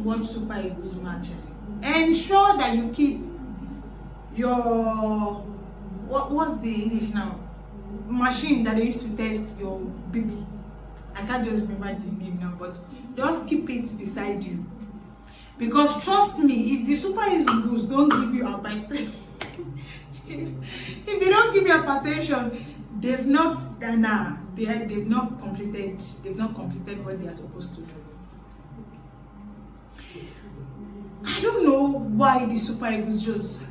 to watch Super Eagles match, ensure that you keep your what's the English now? Machine that they used to test your BP. I can't just remember the name now, but just keep it beside you. Because trust me, if the Super Eagles don't give you hypertension, if they don't give you hypertension, they've not completed what they are supposed to do. I don't know why the Super Eagles just,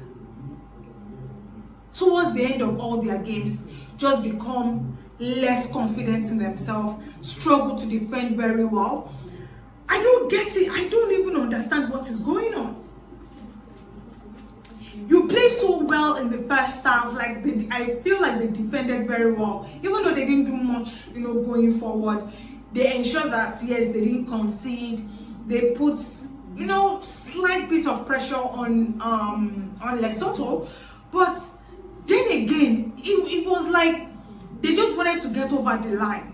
towards the end of all their games, just become less confident in themselves, struggle to defend very well. I don't get it. I don't even understand what is going on. You play so well in the first half, like I feel like they defended very well, even though they didn't do much, going forward. They ensured that yes, they didn't concede. They put, slight bit of pressure on Lesotho, but then again, it was like they just wanted to get over the line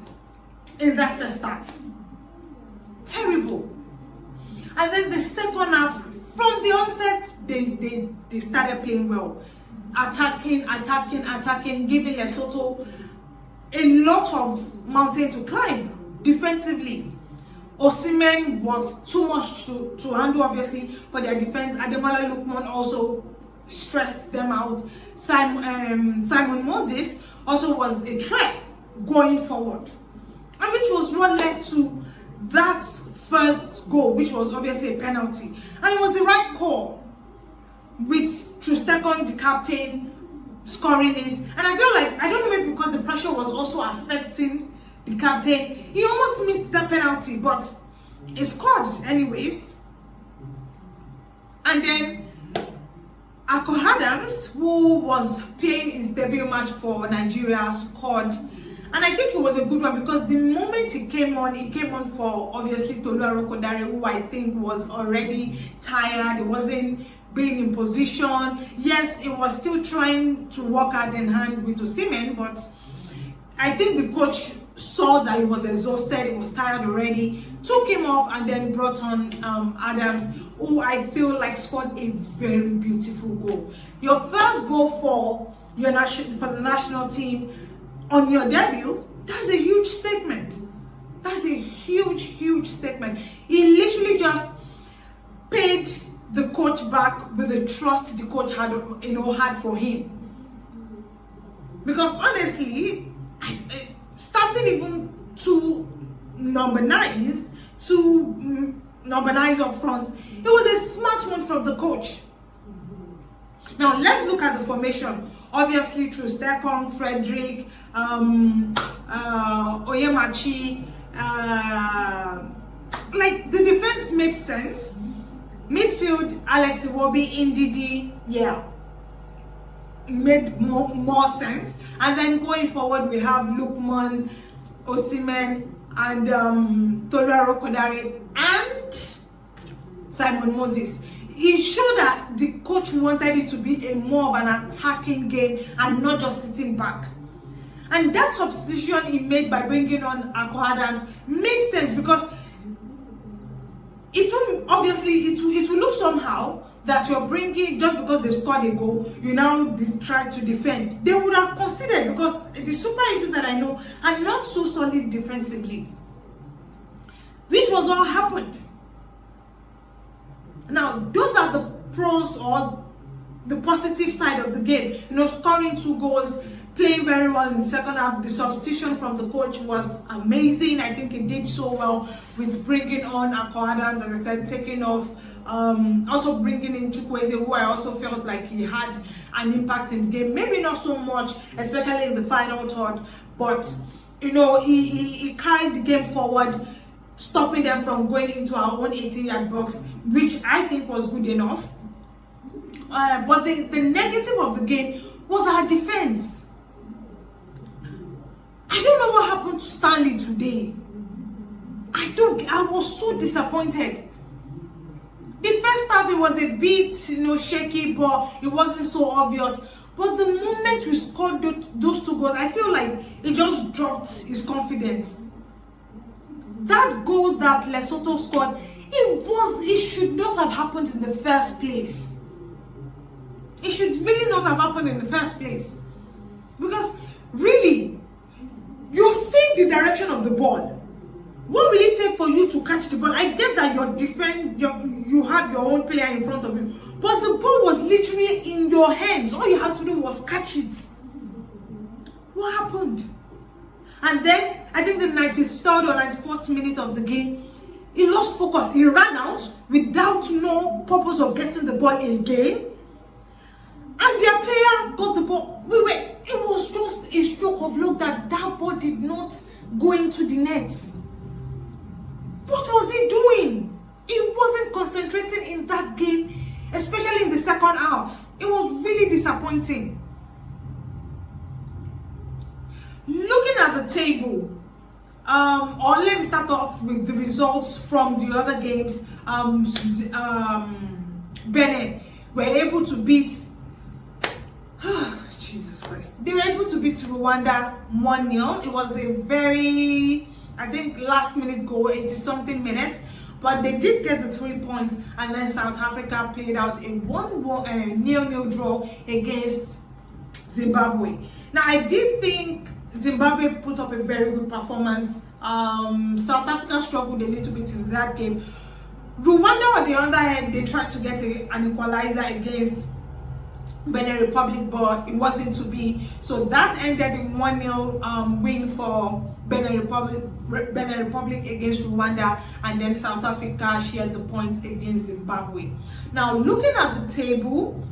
in that first half. Terrible. And then the second half, from the onset, they started playing well, attacking, giving Lesotho a lot of mountain to climb defensively. Osimhen was too much to handle, obviously, for their defense. Ademola Lookman also stressed them out. Simon Moses also was a threat going forward, and which was what led to that first goal, which was obviously a penalty, and it was the right call, with Trustekon, the captain, scoring it. And I feel like, I don't know, maybe because the pressure was also affecting the captain, he almost missed that penalty, but he scored anyways. And then Ako Adams, who was playing his debut match for Nigeria, scored. And I think it was a good one, because the moment he came on for obviously Tolu Arokodare, who I think was already tired. He wasn't being in position. Yes, he was still trying to work hand in hand with Osimhen, but I think the coach saw that he was exhausted, he was tired already, took him off, and then brought on Adams, who I feel like scored a very beautiful goal. Your first goal for the national team on your debut, that's a huge statement. That's a huge statement. He literally just paid the coach back with the trust the coach had for him. Because honestly, starting even two number nines up front, it was a smart one from the coach. Now let's look at the formation. Obviously, Trustekon, Frederick, Oyemachi, like the defense makes sense. Midfield, Alex Iwobi, Ndidi, made more sense. And then going forward, we have Lookman, Osimhen, and Tolu Arokodare, and Simon Moses. He showed that the coach wanted it to be a more of an attacking game and not just sitting back. And that substitution he made by bringing on Ako Adams makes sense, because it will look somehow that you're bringing, just because they scored a goal, you now try to defend. They would have considered, because the Super Eagles that I know are not so solid defensively, which was all happened. Now, those are the pros or the positive side of the game. Scoring 2 goals, playing very well in the second half. The substitution from the coach was amazing. I think he did so well with bringing on Ako Adams, as I said, taking off, also bringing in Chukwueze, who I also felt like he had an impact in the game. Maybe not so much, especially in the final third, but he carried the game forward, stopping them from going into our own 18-yard box, which I think was good enough. But the negative of the game was our defense. I don't know what happened to Stanley today. I was so disappointed. The first half, it was a bit, shaky, but it wasn't so obvious. But the moment we scored those 2 goals, I feel like it just dropped his confidence. That goal that Lesotho scored, it It should not have happened in the first place. It should really not have happened in the first place. Because really, you're seeing the direction of the ball. What will it take for you to catch the ball? I get that you have your own player in front of you, but the ball was literally in your hands. All you had to do was catch it. What happened? And then, I think the 93rd or 94th minute of the game, he lost focus. He ran out without no purpose of getting the ball again. And their player got the ball. It was just a stroke of luck that ball did not go into the net. What was he doing? He wasn't concentrating in that game, especially in the second half. It was really disappointing. Looking at the table, or let me start off with the results from the other games. Benin were able to beat Jesus Christ. They were able to beat Rwanda 1-0. It was a very, I think, last minute goal, 80-something minutes. But they did get the 3 points, and then South Africa played out a 1-0 draw against Zimbabwe. Now, I did think Zimbabwe put up a very good performance. South Africa struggled a little bit in that game. Rwanda, on the other hand, they tried to get an equalizer against Benin Republic, but it wasn't to be. So that ended in 1-0 win for Benin Republic against Rwanda, and then South Africa shared the points against Zimbabwe. Now, looking at the table,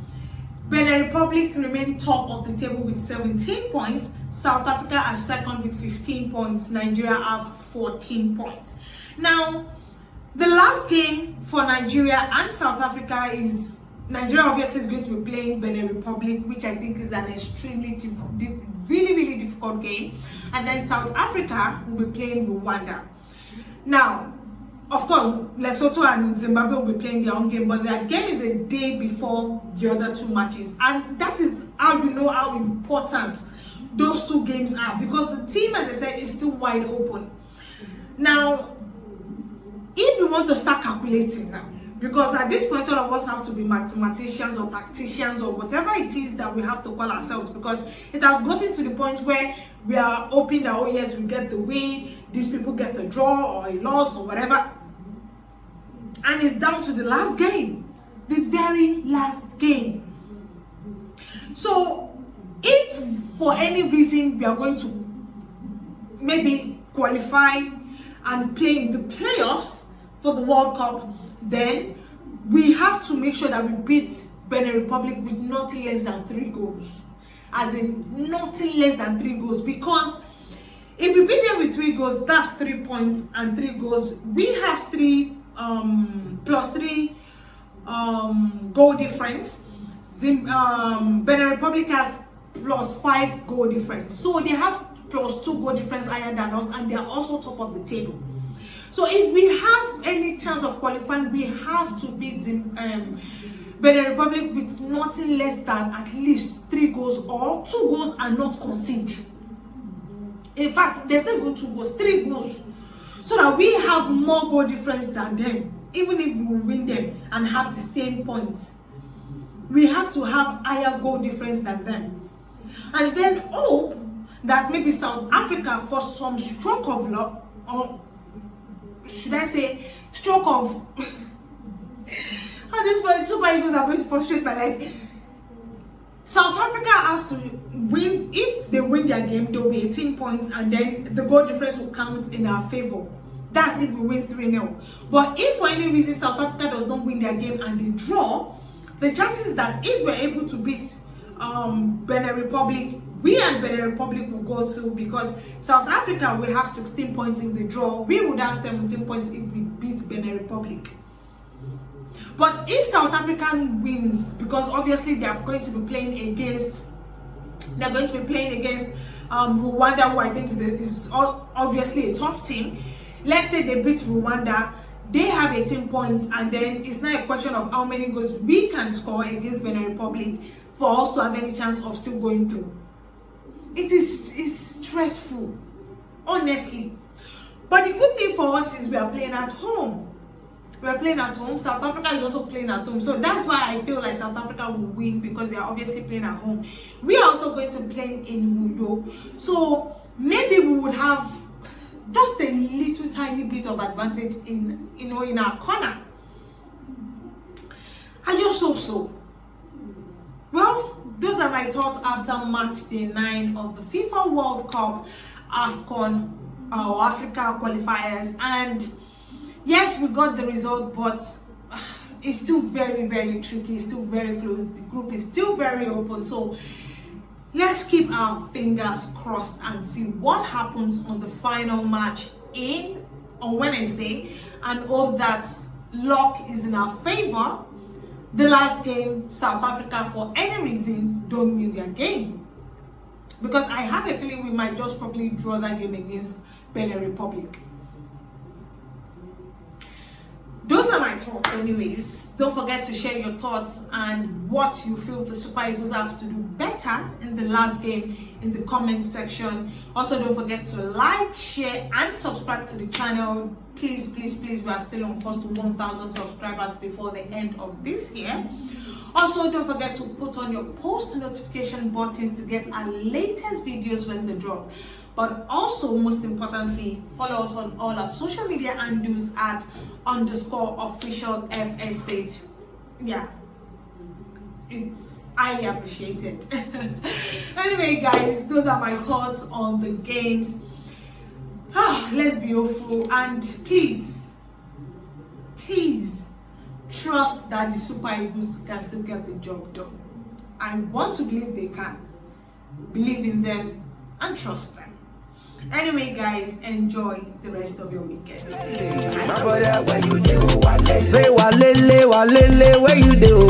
Benin Republic remained top of the table with 17 points. South Africa are second with 15 points. Nigeria have 14 points. Now, the last game for Nigeria and South Africa is, Nigeria obviously is going to be playing Benin Republic, which I think is an extremely really difficult game. And then South Africa will be playing Rwanda. Now, of course, Lesotho and Zimbabwe will be playing their own game, but their game is a day before the other two matches. And that is how you know how important those two games are, because the team, as I said, is still wide open. Now, if we want to start calculating now, because at this point all of us have to be mathematicians or tacticians or whatever it is that we have to call ourselves, because it has gotten to the point where we are hoping that, oh yes, we get the win, these people get the draw or a loss or whatever, and it's down to the last game, the very last game. So if for any reason we are going to maybe qualify and play in the playoffs for the World Cup, then we have to make sure that we beat Benin Republic with nothing less than 3 goals. As in, nothing less than 3 goals. Because if we beat them with 3 goals, that's 3 points and 3 goals. We have 3 plus 3 goal difference. Benin Republic has plus 5 goal difference. So they have plus 2 goal difference higher than us, and they are also top of the table. So if we have any chance of qualifying, we have to beat Benin Republic with nothing less than at least 3 goals or 2 goals and not concede. In fact, there's not even 2 goals, 3 goals. So that we have more goal difference than them, even if we win them and have the same points. We have to have higher goal difference than them. And then hope that maybe South Africa, for some stroke of luck, or should I say stroke of at this point, Super Eagles are going to frustrate my life. South Africa has to win. If they win their game, there will be 18 points, and then the goal difference will count in our favor. That's if we win 3-0. But if for any reason South Africa does not win their game and they draw, the chances that if we're able to beat Benin Republic, we and Benin Republic will go through, because South Africa will have 16 points in the draw. We would have 17 points if we beat Benin Republic. But if South Africa wins, because obviously they are going to be playing against, Rwanda, who I think is obviously a tough team. Let's say they beat Rwanda, they have 18 points, and then it's not a question of how many goals we can score against Benin Republic for us to have any chance of still going through. It's stressful, honestly. But the good thing for us is we are playing at home. We're playing at home. South Africa is also playing at home. So that's why I feel like South Africa will win, because they are obviously playing at home. We are also going to play in Uyo. So maybe we would have just a little tiny bit of advantage in, you know, in our corner. I just hope so. Well, those are my thoughts after match day 9 of the FIFA World Cup AFCON or Africa qualifiers. And yes, we got the result, but it's still very, very tricky. It's still very close. The group is still very open. So let's keep our fingers crossed and see what happens on the final match on Wednesday, and hope that luck is in our favor. The last game, South Africa, for any reason, don't win their game. Because I have a feeling we might just probably draw that game against Benin Republic. Those are my thoughts anyways. Don't forget to share your thoughts and what you feel the Super Eagles have to do better in the last game in the comment section. Also, don't forget to like, share and subscribe to the channel. Please, please, please, we are still on course to 1,000 subscribers before the end of this year. Also, don't forget to put on your post notification buttons to get our latest videos when they drop. But also, most importantly, follow us on all our social media handles at _official FSH. Yeah, it's highly appreciated. Anyway, guys, those are my thoughts on the games. Let's be hopeful, and please trust that the Super Eagles can still get the job done. I want to believe they can. Believe in them and trust them. Anyway, guys, enjoy the rest of your weekend. Say walele, walele, where you do?